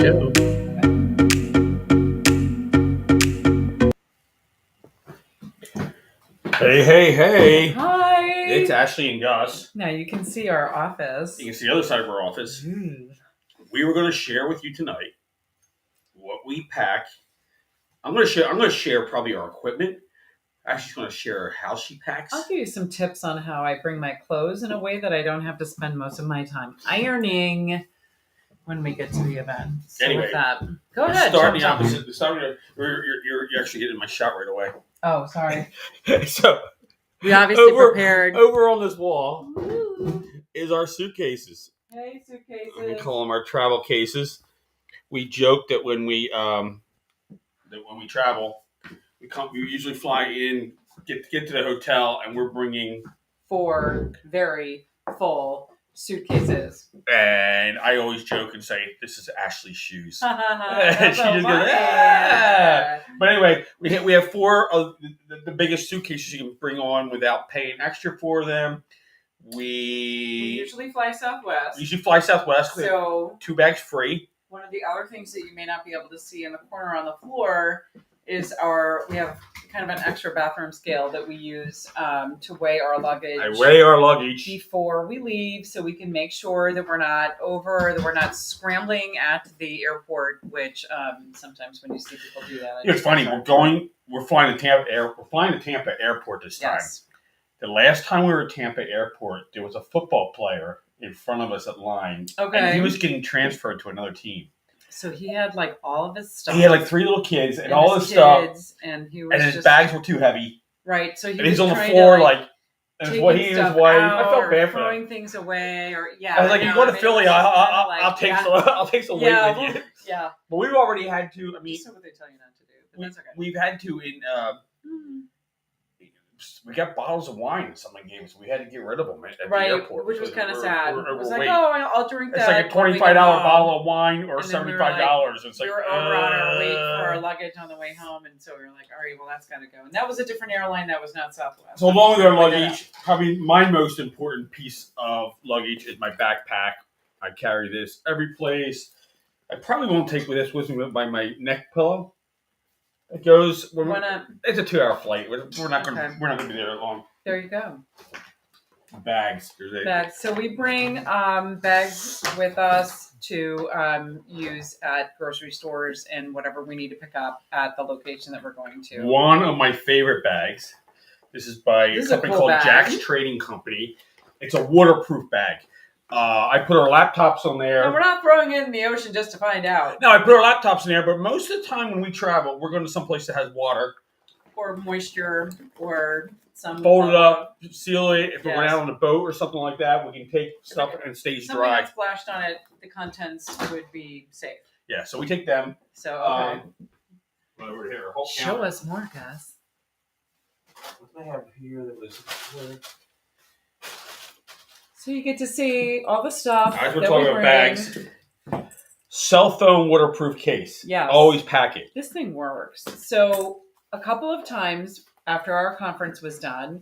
go. Hey. Hi. It's Ashley and Gus. Now you can see our office. You can see the other side of our office. We were going to share with you tonight what we pack. I'm going to share probably our equipment. Ashley's going to share how she packs. I'll give you some tips on how I bring my clothes in a way that I don't have to spend most of my time ironing when we get to the event. So Anyway, with that, go ahead. Starting the opposite. You're actually getting my shot right away. Oh, sorry. So we obviously prepared. Over on this wall is our suitcases. Hey, suitcases. We call them our travel cases. We joke that when we travel, we usually fly in, get to the hotel, and we're bringing 4 very full suitcases. And I always joke and say, "This is Ashley's shoes." And she just goes, "Ah!" But anyway, we have 4 of the biggest suitcases you can bring on without paying extra for them. We usually fly Southwest. So 2 bags free. One of the other things that you may not be able to see in the corner on the floor is we have kind of an extra bathroom scale that we use to weigh our luggage. I weigh our luggage before we leave, so we can make sure that we're not scrambling at the airport. Which sometimes when you see people do that, it's funny. We're flying to Tampa Airport this time. Yes. The last time we were at Tampa Airport, there was a football player in front of us at line. Okay. And he was getting transferred to another team. So he had like all of his stuff. He had like 3 little kids and all his stuff. And he was his bags were too heavy. Right. So he's on the floor and he and his wife. I felt bad for throwing things away I was like, "You go to Philly, I'll take some weight with you." Yeah. But we've already had to. I mean, that's what they tell you not to do. But that's okay. We've had to we got bottles of wine someone gave us. We had to get rid of them at the airport. Which was kind of sad. It was like, wait. I'll drink that. It's like a $25 bottle of wine or $75. It's like, we were over on our weight for our luggage on the way home. And so we were like, all right, well, that's got to go. And that was a different airline. That was not Southwest. So along with our luggage, probably my most important piece of luggage is my backpack. I carry this every place. I probably won't take this with me by my neck pillow. It goes. It's a 2-hour flight. We're not going to be there long. There you go. Bags. So we bring bags with us to use at grocery stores and whatever we need to pick up at the location that we're going to. One of my favorite bags. This is by a company called Jack's Trading Company. It's a waterproof bag. I put our laptops on there. And we're not throwing it in the ocean just to find out. No, I put our laptops in there, but most of the time when we travel, we're going to some place that has water. Or moisture, or some... Fold it up, seal it. If we're going out on a boat or something like that, we can take stuff and it stays dry. Something that splashed on it, the contents would be safe. Yeah, so we take them. So, okay. Over here. Show us more, Gus. What do I have here that was... So you get to see all the stuff. As we're talking about bags, cell phone waterproof case. Yeah, always pack it. This thing works. So a couple of times after our conference was done,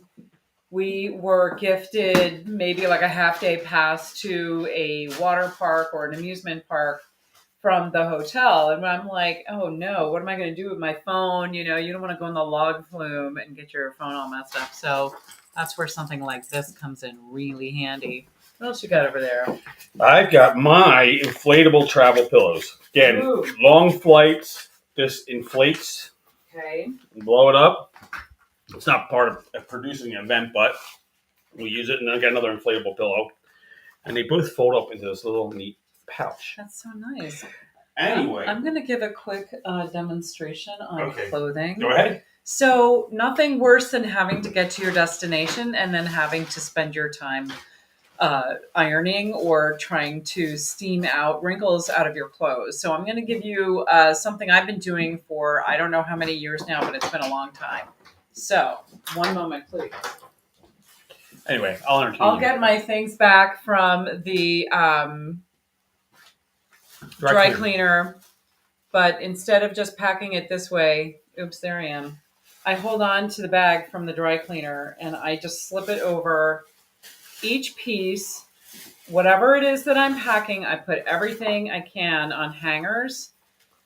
we were gifted maybe like a half-day pass to a water park or an amusement park from the hotel, and I'm like, oh no, what am I going to do with my phone? You don't want to go in the log flume and get your phone all messed up. So that's where something like this comes in really handy. What else you got over there? I've got my inflatable travel pillows. Again, long flights, this inflates. Okay. Blow it up. It's not part of producing an event, but we use it, and I got another inflatable pillow. And they both fold up into this little neat pouch. That's so nice. Anyway. I'm going to give a quick demonstration on clothing. Go ahead. So nothing worse than having to get to your destination and then having to spend your time ironing or trying to steam out wrinkles out of your clothes. So I'm going to give you something I've been doing for I don't know how many years now, but it's been a long time. So one moment, please. Anyway, I'll get my things back from the dry cleaner, but instead of just packing it this way, oops, there I am. I hold on to the bag from the dry cleaner and I just slip it over each piece whatever it is that I'm packing, I put everything I can on hangers.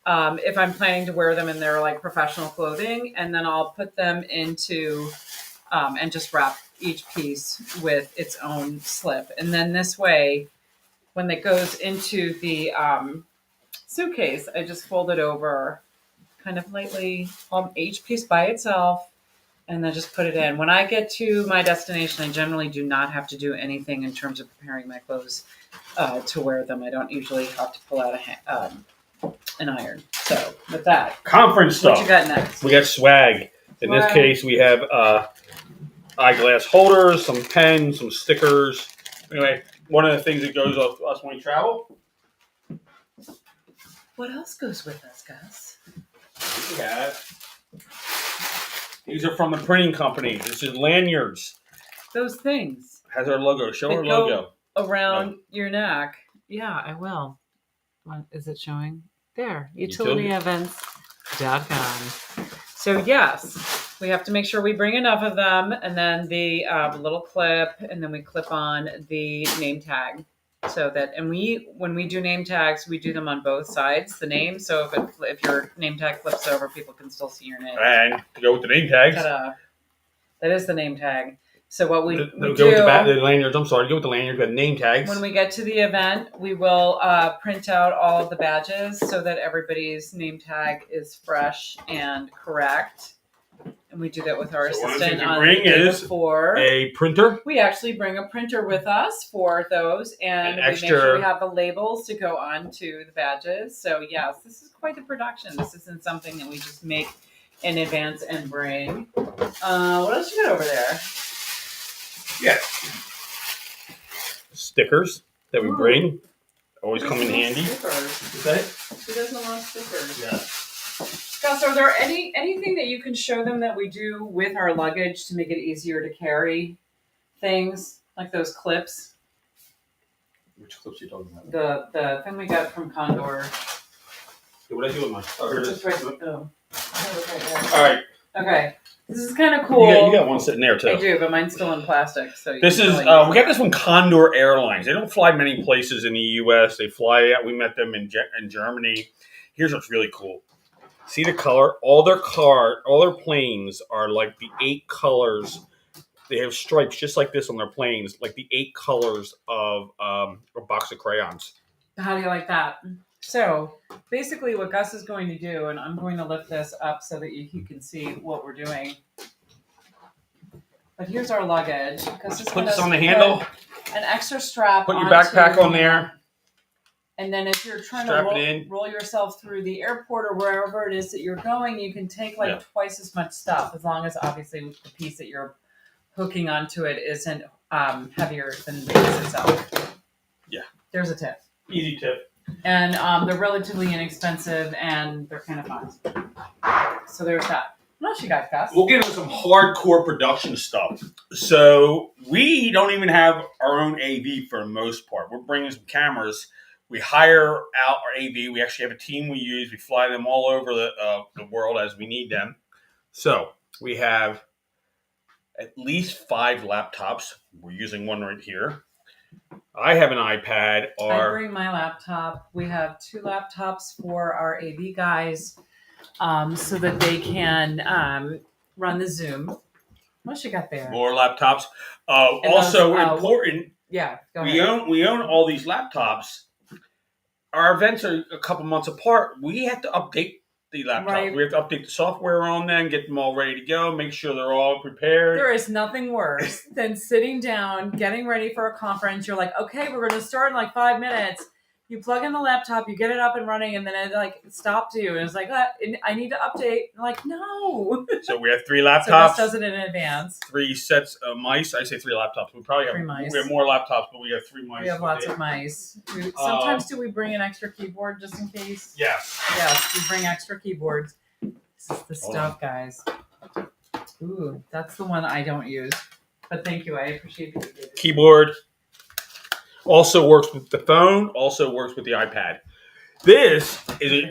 If I'm planning to wear them in their like professional clothing, and then I'll put them into and just wrap each piece with its own slip. And then this way, when it goes into the suitcase, I just fold it over kind of lightly, each piece by itself, and then just put it in. When I get to my destination, I generally do not have to do anything in terms of preparing my clothes to wear them. I don't usually have to pull out an iron. So with that, Conference what stuff. you got next? We got swag. In this case, we have eyeglass holders, some pens, some stickers. Anyway, one of the things that goes with us when we travel. What else goes with us, Gus? We have. These are from the printing company. This is lanyards. Those things. Has our logo. Show That our go logo. Around your neck. Yeah, I will. Is it showing? There. Utilityevents.com. So yes, we have to make sure we bring enough of them, and then the little clip, and then we clip on the name tag. So that, and when we do name tags, we do them on both sides, the name. So if your name tag flips over, people can still see your name. And to go with the name tags. Ta-da. That is the name tag. So what we go do with the lanyards. I'm sorry. Go with the lanyards. We have name tags. when we get to the event, we will print out all of the badges so that everybody's name tag is fresh and correct. And we do that with our assistant on the day before. A printer. We actually bring a printer with us for those, and we make sure we have the labels to go on to the badges. So yes, this is quite the production. This isn't something that we just make in advance and bring. What else you got over there? Yeah. Stickers that we bring. Always come in handy. Stickers. Who doesn't want stickers? Yeah. Gus, are there anything that you can show them that we do with our luggage to make it easier to carry things, like those clips? Which clips are you talking about? The thing we got from Condor. What did I do with mine? Oh, here it is. Right there. All right. Okay. This is kind of cool. You got one sitting there too. I do, but mine's still in plastic. So this is we got this from Condor Airlines. They don't fly many places in the U.S. They fly out. We met them in Germany. Here's what's really cool. See the color? All their planes are like the 8 colors. They have stripes just like this on their planes, like the 8 colors of a box of crayons. How do you like that? So basically what Gus is going to do, and I'm going to lift this up so that you can see what we're doing. But here's our luggage. Put this on the handle. An extra strap. Put your backpack on there. And then if you're trying to roll yourself through the airport or wherever it is that you're going, you can take twice as much stuff, as long as obviously the piece that you're hooking onto it isn't heavier than the piece itself. Yeah. There's a tip. Easy tip. And they're relatively inexpensive, and they're kind of fun. So there's that. What else you got, Gus? We'll get into some hardcore production stuff. So we don't even have our own AV for the most part. We're bringing some cameras. We hire out our AV. We actually have a team we use. We fly them all over the world as we need them. So we have at least 5 laptops. We're using one right here. I have an iPad. I bring my laptop. We have 2 laptops for our AV guys so that they can run the Zoom. What you got there? More laptops. Also important. Yeah, go ahead. We own all these laptops. Our events are a couple months apart. We have to update the laptop. Right. We have to update the software on them, get them all ready to go, make sure they're all prepared. There is nothing worse than sitting down, getting ready for a conference. You're like, okay, we're going to start in like 5 minutes. You plug in the laptop, you get it up and running, and then it like stopped you. And it's like, I need to update. I'm like, no. So we have 3 laptops. So Gus does it in advance. 3 sets of mice. I say 3 laptops. We probably have 3 mice. We have more laptops, but we have 3 mice. We have lots of mice. Sometimes do we bring an extra keyboard just in case? Yes. Yes, we bring extra keyboards. This is the stuff, guys. Ooh, that's the one I don't use. But thank you. I appreciate it. Keyboard. Also works with the phone. Also works with the iPad. This is a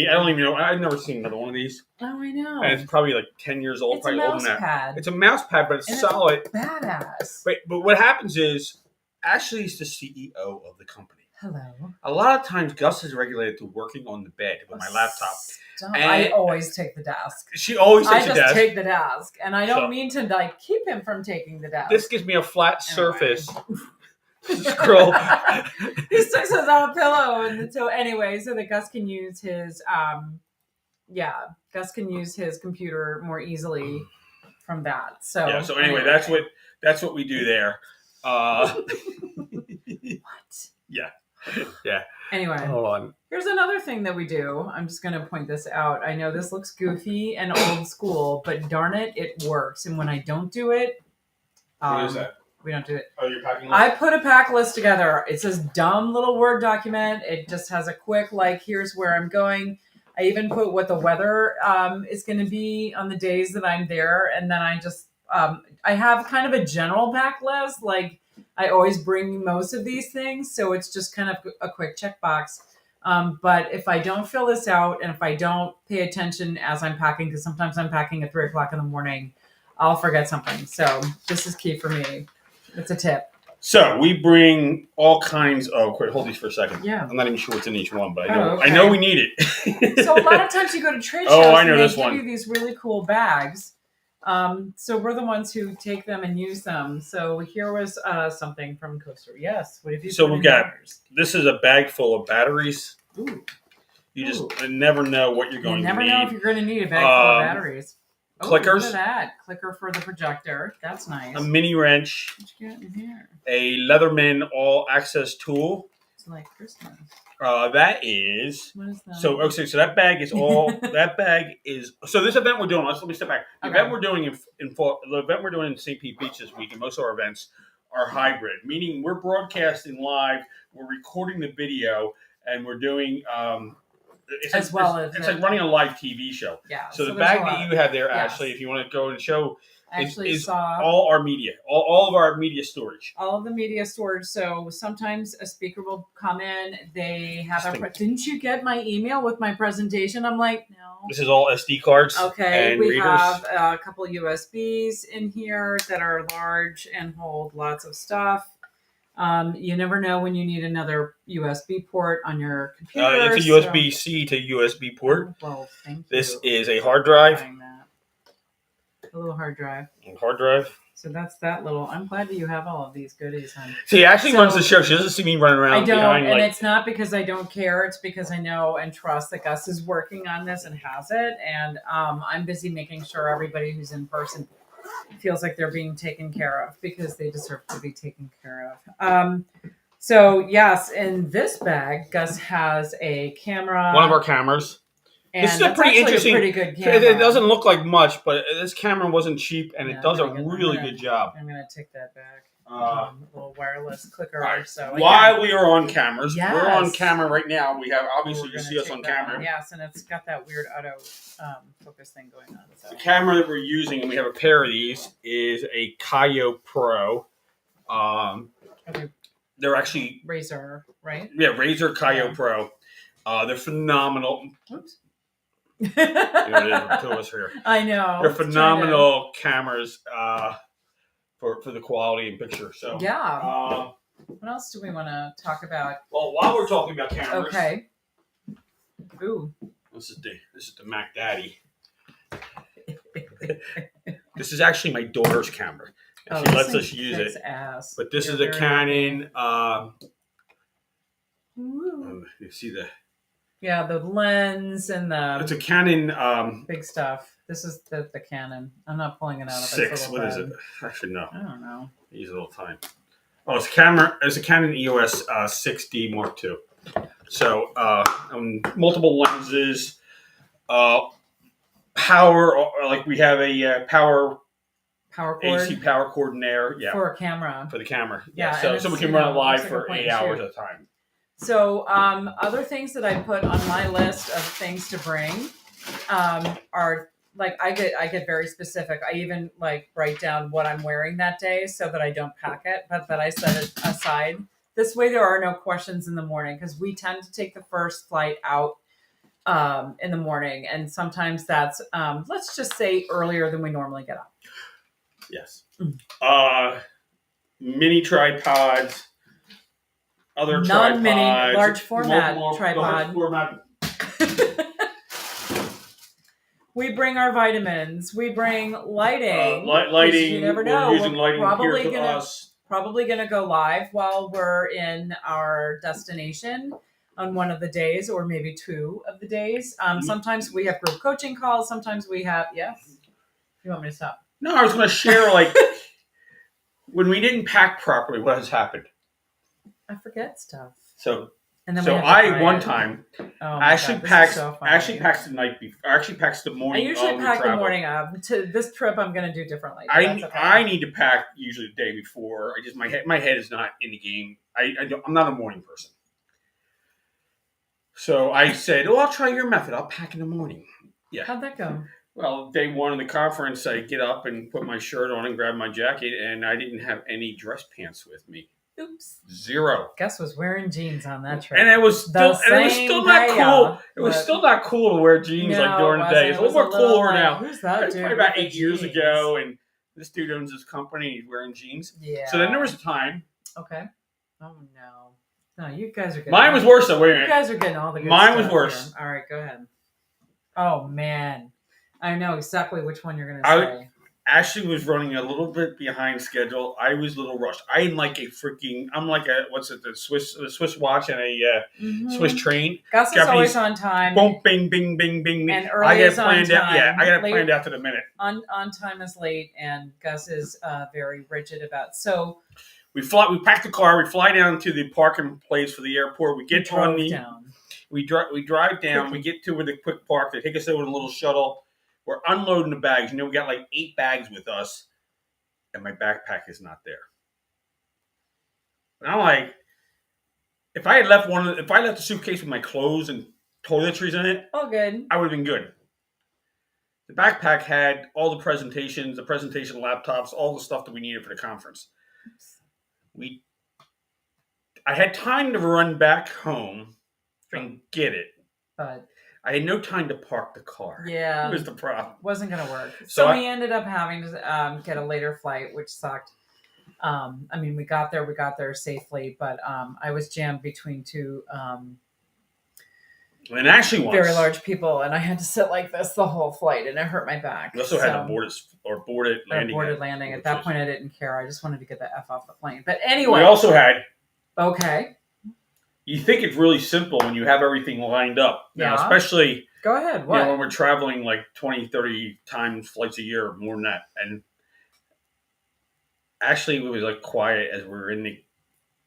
I don't even know. I've never seen another one of these. Oh, I know. And it's probably like 10 years old. It's probably a older than that. pad. It's a mouse pad, but it's solid. It's badass. But what happens is Ashley's the CEO of the company. Hello. A lot of times, Gus is regulated to working on the bed with my laptop. Stop. I always take the desk. She always takes the desk. I just take the desk, and I don't mean to like keep him from taking the desk. This gives me a flat surface. Scroll. He sticks his own pillow, and so anyway, so that Gus can use his Gus can use his computer more easily from that. So yeah. So anyway, that's what we do there. What? Yeah. Yeah. Anyway, hold on. Here's another thing that we do. I'm just going to point this out. I know this looks goofy and old school, but darn it, it works. And when I don't do it, what is that? We don't do it. Oh, you're packing list? I put a pack list together. It's this dumb little Word document. It just has a quick, here's where I'm going. I even put what the weather is going to be on the days that I'm there. And then I just, I have kind of a general pack list. I always bring most of these things. So it's just kind of a quick checkbox. But if I don't fill this out and if I don't pay attention as I'm packing, because sometimes I'm packing at 3 o'clock in the morning, I'll forget something. So this is key for me. It's a tip. So we bring all kinds of. Wait, hold these for a second. Yeah. I'm not even sure what's in each one, but I know we need it. So a lot of times you go to trade shows I know and they this give one. you these really cool bags. So we're the ones who take them and use them. So here was something from Coaster. Yes. What have you? So we've got. This is a bag full of batteries. Ooh. You just never know what you're going to need. You never know if you're going to need a bag full of batteries. Clickers. Look at that. Clicker for the projector. That's nice. A mini wrench. What you got in here? A Leatherman all-access tool. It's like Christmas. That is. What is that? So that bag is all. That bag is. So this event we're doing. Let me step back. The event we're doing the event we're doing in St. Pete Beach this week, and most of our events are hybrid, meaning we're broadcasting live, we're recording the video, and we're doing. It's like running a live TV show. Yeah. So the bag that you have there, Ashley, if you want to go and show, is all our media, all of our media storage. All of the media storage. So sometimes a speaker will come in. They have didn't you get my email with my presentation? I'm like, no. This is all SD cards. Okay. And we readers. have a couple USBs in here that are large and hold lots of stuff. You never know when you need another USB port on your computer. It's a USB-C to USB port. Well, thank you. This is a hard drive. A little hard drive. So that's that little. I'm glad that you have all of these goodies, hon. See, Ashley runs the show. She doesn't see me running around. I don't, and it's not because I don't care. It's because I know and trust that Gus is working on this and has it, and I'm busy making sure everybody who's in person feels like they're being taken care of because they deserve to be taken care of. So yes, in this bag, Gus has a camera. One of our cameras. And this is a pretty interesting. Pretty good camera. It doesn't look like much, but this camera wasn't cheap, and it does a really good job. I'm gonna take that back. A little wireless clicker. Right. So while we are on cameras, we're on camera right now. We have obviously you see us on camera. Yes, and it's got that weird auto focus thing going on. So. The camera that we're using, and we have a pair of these, is a Kayo Pro. They're actually Razor, right? Yeah, Razor Kayo Pro. They're phenomenal. Oops. Two of us here. I know. They're phenomenal cameras for the quality and picture. So yeah. What else do we want to talk about? Well, while we're talking about cameras, okay. Ooh. This is the Mac Daddy. This is actually my daughter's camera. And she lets us use it. Ass. But this is a Canon. You see the. Yeah, the lens and the. It's a Canon. Big stuff. This is the Canon. I'm not pulling it out of 6. What is it? Actually, no. I don't know. Use a little time. Oh, it's a camera. It's a Canon EOS 6D Mark II. So, multiple lenses. Power. Like we have a power cord. AC power cord in there. Yeah. For a camera. For the camera. Yeah. So we can run it live for 8 hours at a time. So other things that I put on my list of things to bring are like I get very specific. I even write down what I'm wearing that day so that I don't pack it, but that I set it aside. This way there are no questions in the morning because we tend to take the first flight out in the morning, and sometimes that's let's just say earlier than we normally get up. Yes. Mini tripods. other non-mini, tripods, large format large tripod. format. We bring our vitamins. We bring lighting. 'Cause Lighting. You never know. We're using lighting probably here to gonna us. probably gonna go live while we're in our destination on one of the days, or maybe 2 of the days. Sometimes we have group coaching calls. Sometimes we have yes. You want me to stop? No, I was going to share when we didn't pack properly, what has happened. I forget stuff. So And then so one time Ashley packs the night before. Actually packs the morning. I usually pack the morning of. To this trip, I'm going to do differently. I need to pack usually the day before. My head is not in the game. I'm not a morning person. So I said, "Oh, I'll try your method. I'll pack in the morning." Yeah. How'd that go? Well, day one of the conference, I get up and put my shirt on and grab my jacket, and I didn't have any dress pants with me. Oops. 0. Gus was wearing jeans on that trip. And it was still not cool. It was still not cool to wear jeans during the day. It's a little more cooler now. Who's that dude? Probably about 8 years ago, and this dude owns his company. He's wearing jeans. Yeah. So then there was a time. Okay. Oh no. No, you guys are good. Mine was worse though. Wait a minute. You guys are getting all the good Mine stuff was worse. Here. All right, go ahead. Oh man. I know exactly which one you're going to say. Ashley was running a little bit behind schedule. I was a little rushed. I'm like a the Swiss watch and a Swiss train. Gus is always on time. Boom, bing, bing, bing, bing. And early is on time. I got it planned out to the minute. On time is late, and Gus is very rigid about. So we pack the car. We fly down to the parking place for the airport. We get on the down. We drive down. We get to the quick park. They take us over to a little shuttle. We're unloading the bags. We got like 8 bags with us, and my backpack is not there. And I'm like, if I left the suitcase with my clothes and toiletries in it, all good. I would have been good. The backpack had all the presentations, the presentation laptops, all the stuff that we needed for the conference. I had time to run back home and get it, but I had no time to park the car. Yeah. That was the problem. Wasn't going to work. So we ended up having to get a later flight, which sucked. We got there safely, but I was jammed between 2 and actually very large people, and I had to sit like this the whole flight, and it hurt my back. We also had a boarded landing. At that point, I didn't care. I just wanted to get the F off the plane. But anyway. We also had... Okay. You think it's really simple when you have everything lined up. Now, especially go ahead. What? When we're traveling like 20, 30 times flights a year or more than that. And actually, it was like quiet as we were in the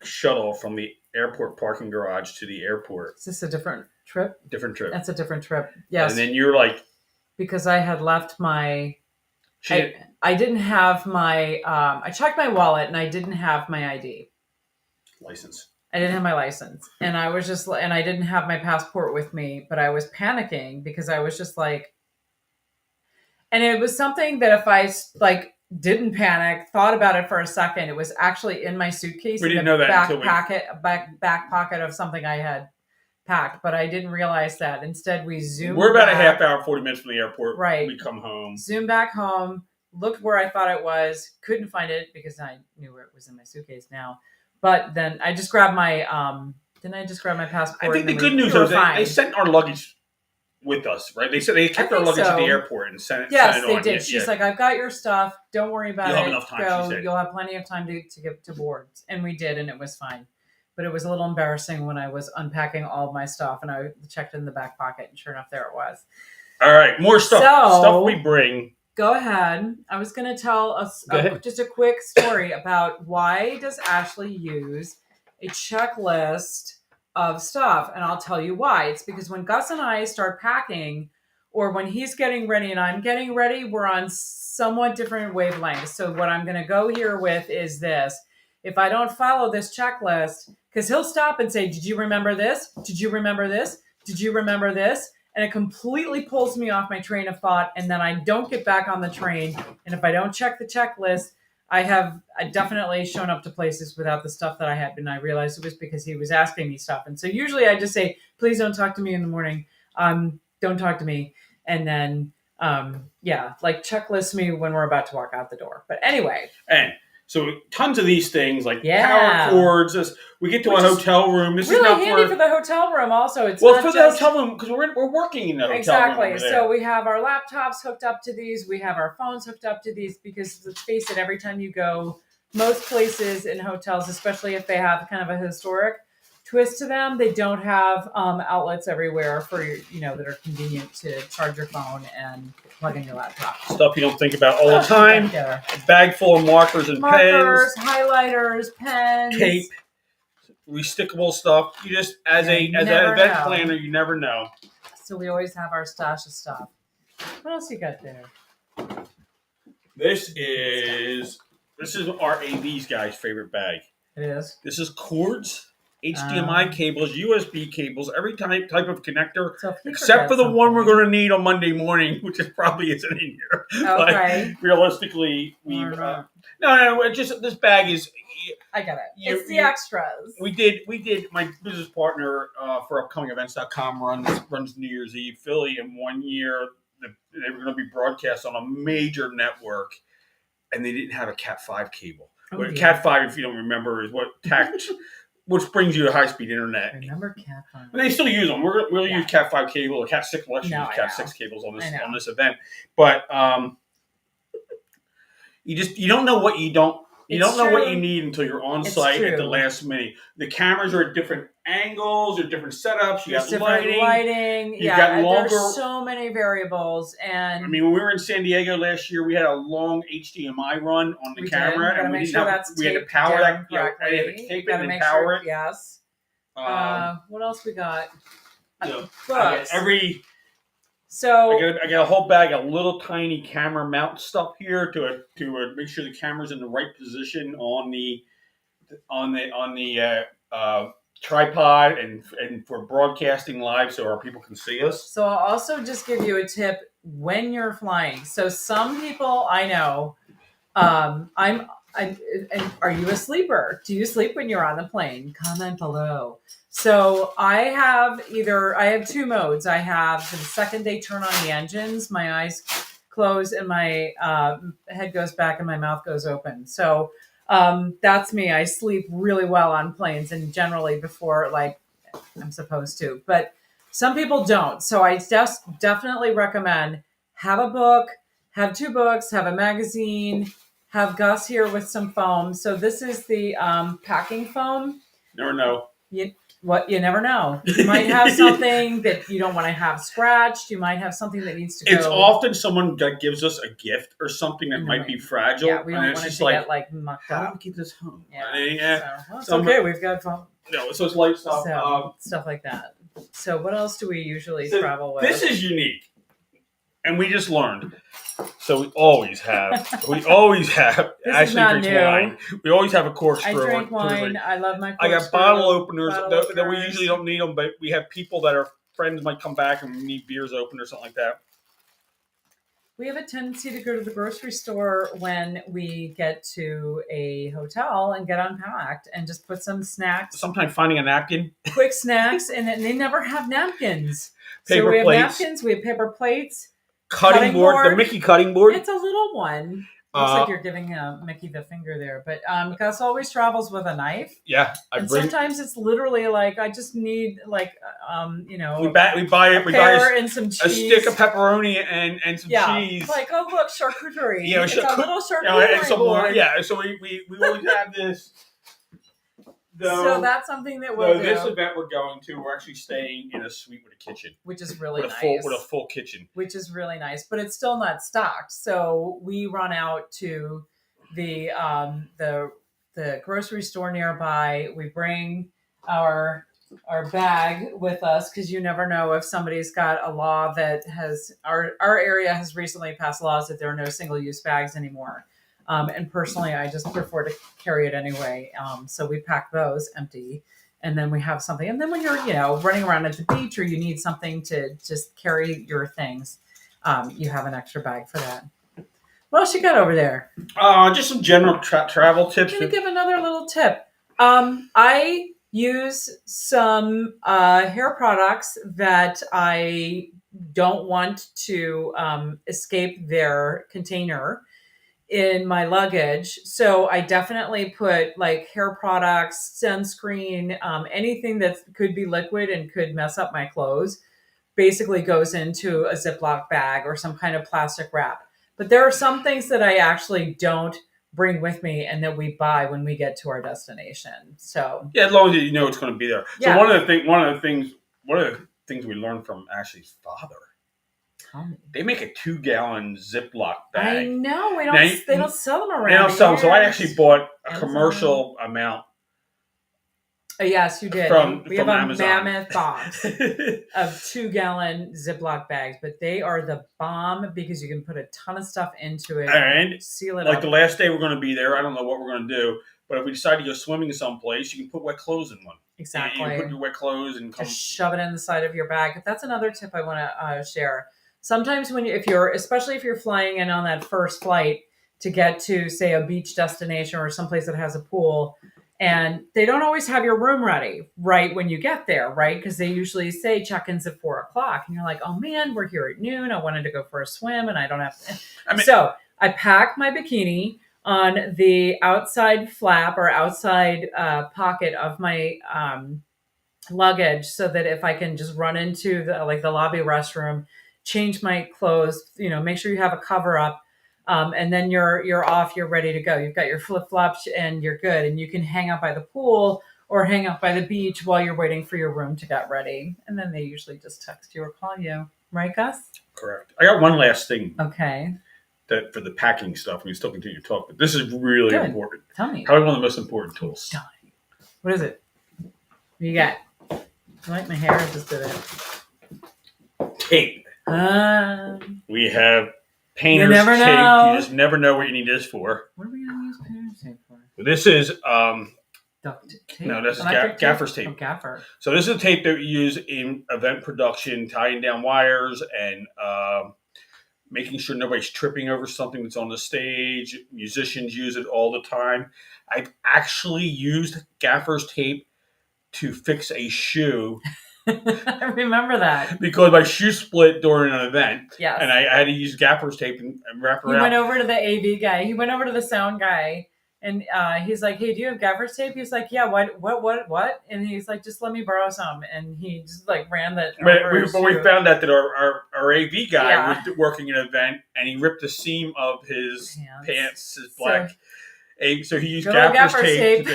shuttle from the airport parking garage to the airport. Is this a different trip? Different trip. That's a different trip. Yes. And then you're like... Because I had left my... I didn't have my... I checked my wallet and I didn't have my ID. License. I didn't have my license, and I didn't have my passport with me, but I was panicking because I was just like, and it was something that if I didn't panic, thought about it for a second, it was actually in my suitcase. We didn't know that until back pocket of something I had packed, but I didn't realize that. Instead, we zoomed. We're about a half hour, 40 minutes from the airport. Right. We come home. Zoomed back home, looked where I thought it was, couldn't find it because I knew where it was in my suitcase now. But then I just grabbed my passport. I think the good news is they sent our luggage with us, right? They said they kept our luggage at the airport and sent it on. Yes, they did. She's like, I've got your stuff. Don't worry about it. You'll have enough time, go. She said. You'll have plenty of time to get to board. And we did, and it was fine. But it was a little embarrassing when I was unpacking all of my stuff, and I checked in the back pocket, and sure enough, there it was. All right, more stuff. Stuff we bring. Go ahead. I was going to tell us just a quick story about why does Ashley use a checklist of stuff, and I'll tell you why. It's because when Gus and I start packing, or when he's getting ready and I'm getting ready, we're on somewhat different wavelengths. So what I'm going to go here with is this. If I don't follow this checklist, because he'll stop and say, did you remember this? Did you remember this? Did you remember this? And it completely pulls me off my train of thought, and then I don't get back on the train. And if I don't check the checklist, I definitely shown up to places without the stuff that I had, and I realized it was because he was asking me stuff. And so usually I just say, please don't talk to me in the morning. Don't talk to me. And then, checklist me when we're about to walk out the door. But anyway. And So tons of these things like Yeah. power cords. We get to Which a is hotel room. This is really not handy for the hotel room. Also, it's well not for the just hotel room because we're working in the hotel exactly. room over there. So we have our laptops hooked up to these. We have our phones hooked up to these because let's face it, every time you go, most places in hotels, especially if they have kind of a historic twist to them, they don't have outlets everywhere for that are convenient to charge your phone and plug in your laptop. Stuff you don't think about all the time. A bag full of markers and pens, highlighters, pens, tape, restickable stuff. You just as an event planner, you never know. So we always have our stash of stuff. What else you got there? This is our AV's guy's favorite bag. It is. This is cords, HDMI cables, USB cables, every type of connector, so except for the one we're going to need on Monday morning, which is probably isn't in here. Okay. But realistically, no. Just this bag is. I get it. It's the extras. We did. My business partner for upcomingevents.com runs New Year's Eve Philly, and one year they were going to be broadcast on a major network, and they didn't have a Cat 5 cable. Cat 5, if you don't remember, is which brings you to high-speed internet. Remember Cat 5? And they still use them. We'll use Cat 5 cable or Cat 6. We'll actually use Cat 6 cables on this event. But you don't know what you don't. You don't know what you need until you're on site at the last minute. The cameras are at different angles or different setups. You got lighting. You got longer. There's so many variables. And I mean, when we were in San Diego last year, we had a long HDMI run on the camera, and we had to power that. We had to tape it and power it. Yes. What else we got? So I got a whole bag of little tiny camera mount stuff here to make sure the camera's in the right position on the tripod and for broadcasting live so our people can see us. So I'll also just give you a tip when you're flying. So some people I know, are you a sleeper? Do you sleep when you're on the plane? Comment below. So I have two modes. I have the second they turn on the engines, my eyes close and my head goes back and my mouth goes open. So that's me. I sleep really well on planes and generally before I'm supposed to. But some people don't. So I just definitely recommend have a book, have 2 books, have a magazine, have Gus here with some foam. So this is the packing foam. Never know. You never know. You might have something that you don't want to have scratched. You might have something that needs to go. It's often someone that gives us a gift or something that might be fragile. Yeah, we don't want it to get mucked up. How do we keep this home? Yeah. So, it's okay. We've got foam. No, so it's light stuff. So, stuff like that. So what else do we usually travel with? This is unique. And we just learned. So we always have. Ashley drinks wine. We always have a corkscrew. I drink wine. I love my corkscrew. I got bottle openers that we usually don't need them, but we have people that are friends might come back and we need beers open or something like that. We have a tendency to go to the grocery store when we get to a hotel and get unpacked and just put some snacks. Sometimes finding a napkin. Quick snacks, and then they never have napkins. Paper we have plates. Napkins, we have paper plates. Cutting board, the Mickey cutting board. It's a little one. Looks like you're giving Mickey the finger there. But Gus always travels with a knife. Yeah. Sometimes it's literally I just need We buy and some cheese. A stick of pepperoni and some cheese. Oh look, charcuterie. Yeah, it's a little charcuterie board. Yeah, so we always have this. So that's something that we'll do. This event we're going to, we're actually staying in a suite with a kitchen. Which is really nice. With a full kitchen. Which is really nice, but it's still not stocked. So we run out to the grocery store nearby. We bring our bag with us because you never know if somebody's got a law that has... Our area has recently passed laws that there are no single-use bags anymore. And personally, I just prefer to carry it anyway. So we pack those empty, and then we have something. And then when you're, running around at the beach or you need something to just carry your things, you have an extra bag for that. What else you got over there? Just some general travel tips. Can you give another little tip? I use some hair products that I don't want to escape their container. in my luggage. So I definitely put like hair products, sunscreen, anything that could be liquid and could mess up my clothes basically goes into a Ziploc bag or some kind of plastic wrap. But there are some things that I actually don't bring with me and that we buy when we get to our destination. So Yeah, as long as you know it's going to be there. Yeah. So one of the things we learned from Ashley's father, they make a 2-gallon Ziploc I bag. know Now, they don't sell them around. They don't sell them, so I here. actually bought a Amazon. commercial amount. Yes, you did. We have a Amazon. mammoth box of 2-gallon Ziploc bags, but they are the bomb because you can put a ton of stuff into it And seal it like up. the last day we're going to be there, I don't know what we're going to do, but if we decide to go swimming someplace, you can put wet clothes in one. Exactly. You put your wet clothes and just shove it in the side of your bag. That's another tip I want to share. Sometimes especially if you're flying in on that first flight to get to, say, a beach destination or someplace that has a pool, and they don't always have your room ready right when you get there, right? Because they usually say check-ins at 4:00, and you're like, oh man, we're here at noon. I wanted to go for a swim, and I don't have to. So I pack my bikini on the outside flap or outside pocket of my luggage, so that if I can just run into the lobby restroom, change my clothes, make sure you have a cover up. And then you're off, you're ready to go. You've got your flip-flops and you're good. And you can hang out by the pool or hang out by the beach while you're waiting for your room to get ready. And then they usually just text you or call you. Right, Gus? Correct. I got one last thing. Okay. That for the packing stuff, we still continue to talk, but this is really important. Tell me. Probably one of the most important tools. What is it? What do you got? I like my hair. I just did it. Tape. We have painter's tape. You just never know what you need this for. What are we going to use painter's tape for? This is duct tape. No, this is gaffer's tape. Oh, gaffer. So this is a tape that we use in event production, tying down wires and making sure nobody's tripping over something that's on the stage. Musicians use it all the time. I've actually used gaffer's tape to fix a shoe. I remember that. Because my shoe split during an event. Yes. And I had to use gaffer's tape and wrap around. He went over to the AV guy. He went over to the sound guy. And he's like, hey, do you have gaffer's tape? He's like, yeah, what? And he's like, just let me borrow some. And he just ran that. But we found out that our AV guy was working an event and he ripped the seam of his pants, his black. So he used gaffer's tape.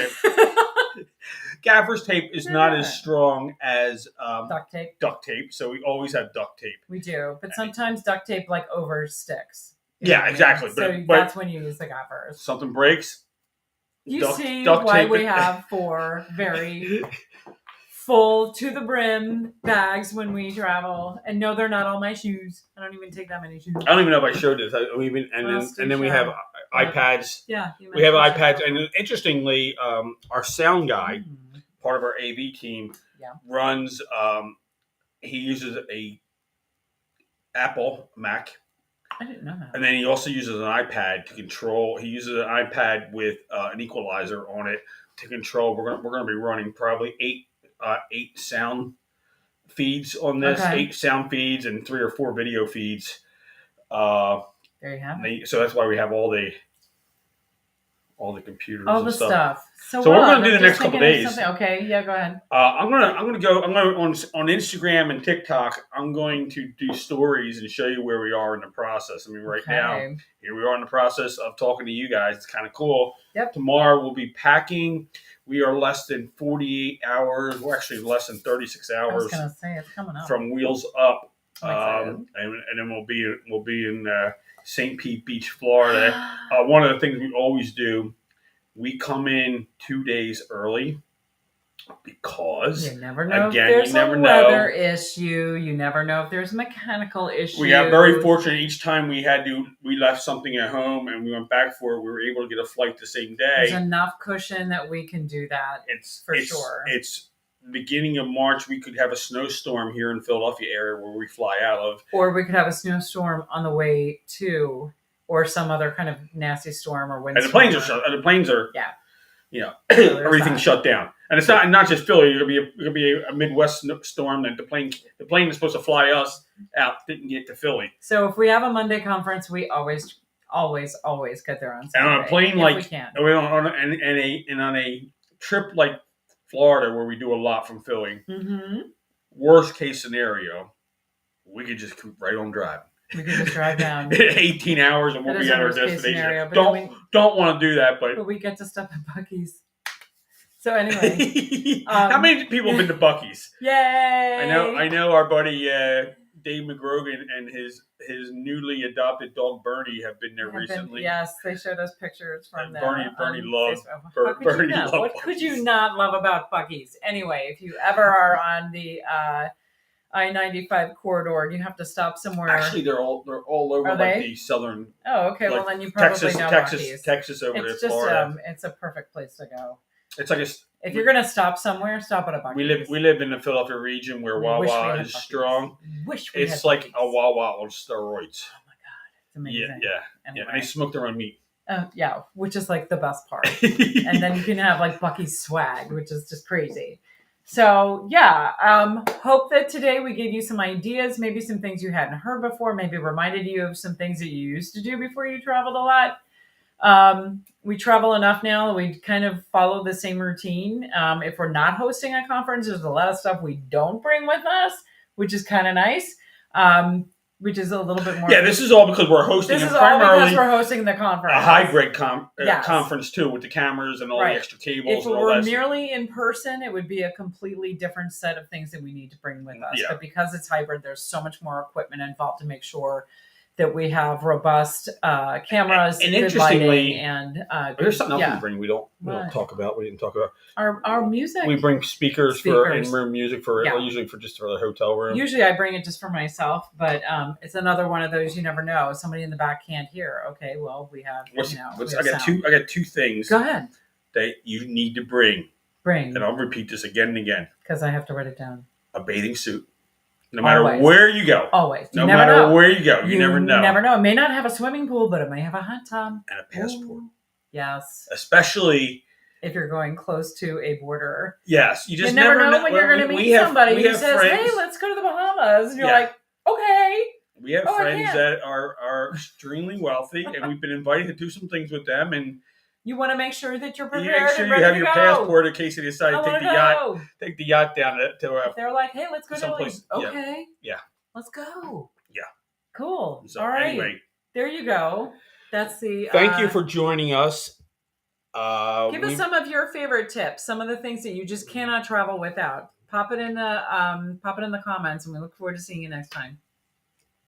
Gaffer's tape is not as strong as duct tape. So we always have duct tape. We do. But sometimes duct tape over sticks. Yeah, exactly. So that's when you use the gaffers. Something breaks. You see why we have 4 very full to the brim bags when we travel. And no, they're not all my shoes. I don't even take that many shoes. I don't even know if I showed this. And then we have iPads. Yeah. We have iPads. And interestingly, our sound guy, part of our AV team, runs, he uses a Apple Mac. I didn't know that. And then he also uses an iPad to control. He uses an iPad with an equalizer on it to control. We're going to be running probably 8 sound feeds on this. Okay. 8 sound feeds and 3 or 4 video feeds. There you have it. So that's why we have all the computers, all the stuff. So what we're going to do the next couple of days. Okay, yeah, go ahead. I'm going to go on Instagram and TikTok. I'm going to do stories and show you where we are in the process. I mean, right now, here we are in the process of talking to you guys. It's kind of cool. Yep. Tomorrow we'll be packing. We are less than 48 hours. We're actually less than 36 hours. I was going to say it's coming up from Wheels Up, and then we'll be in St. Pete Beach, Florida. One of the things we always do, we come in 2 days early because you never know if there's a weather issue. You never know if there's a mechanical issue. We got very fortunate. Each time we left something at home and we went back for it, we were able to get a flight the same day. There's enough cushion that we can do that. It's sure. It's beginning of March. We could have a snowstorm here in Philadelphia area where we fly out of, or we could have a snowstorm on the way to, or some other kind of nasty storm or windstorm. And the planes are shut. The planes are everything's shut down. And it's not just Philly. It could be a Midwest storm that the plane is supposed to fly us out didn't get to Philly. So if we have a Monday conference, we always always get there on And Saturday. on a plane, if like we can. on a trip like Florida, where we do a lot from Philly, Mm-hmm. worst case scenario, we could just keep right on driving. We could just drive down. 18 hours and we'll That is be a at our worst case destination. scenario, but Don't want to do that, but we get to stop at Buc-ee's. So anyway, how many people have been to Buc-ee's? Yay! I know our buddy Dave McGrogan and his newly adopted dog Bernie have been there recently. Yes, they showed us pictures from them. Bernie loved. Bernie loved. What could you not love about Buc-ee's? Anyway, if you ever are on the I-95 corridor and you have to stop somewhere. Actually, they're all over the southern. Oh, okay. Well, then you probably know Buc-ee's. Texas over it's to just, Florida. It's a perfect place to go. It's like if you're gonna stop somewhere, stop at a Buc-ee's. We live in the Philadelphia region where Wawa is strong. It's like a Wawa on steroids. Oh my god, it's amazing. Yeah. Anyway. And they smoke their own meat. Yeah, which is like the best part. And then you can have like Buc-ee's swag, which is just crazy. So yeah, hope that today we gave you some ideas, maybe some things you hadn't heard before, maybe reminded you of some things that you used to do before you traveled a lot. We travel enough now that we kind of follow the same routine. If we're not hosting a conference, there's a lot of stuff we don't bring with us, which is kind of nice. Which is a little bit more. Yeah, this is all because we're hosting. This is all because we're hosting the conference. A hybrid conference too, with the cameras and all the extra cables. If it were merely in person, it would be a completely different set of things that we need to bring with us. Yeah. But because it's hybrid, there's so much more equipment involved to make sure that we have robust cameras, and good lighting, and there's something else we bring. We didn't talk about our music. We bring speakers. For in-room music usually for the hotel room. Usually I bring it just for myself, but it's another one of those you never know. Somebody in the back can't hear. Okay, well we have. I got two things. Go ahead. That you need to bring. And I'll repeat this again and again because I have to write it down. A bathing suit. No matter where you go. Always. No matter where you go. You never know. You never know. It may not have a swimming pool, but it may have a hot tub. And a passport. Ooh. Yes. Especially if you're going close to a border. Yes. You just never know when you're going to meet somebody who says, hey, let's go to the Bahamas. And you're like, okay. We have friends that are extremely wealthy, and we've been invited to do some things with them. And you want to make sure that you're prepared. Make sure you have your passport in case you decide to take the yacht down to. If they're like, hey, let's go to Italy. Okay. Yeah. Let's go. Yeah. Cool. So, all right. Anyway, there you go. That's the. Thank you for joining us. Give us some of your favorite tips. Some of the things that you just cannot travel without. Pop it in the comments, and we look forward to seeing you next time.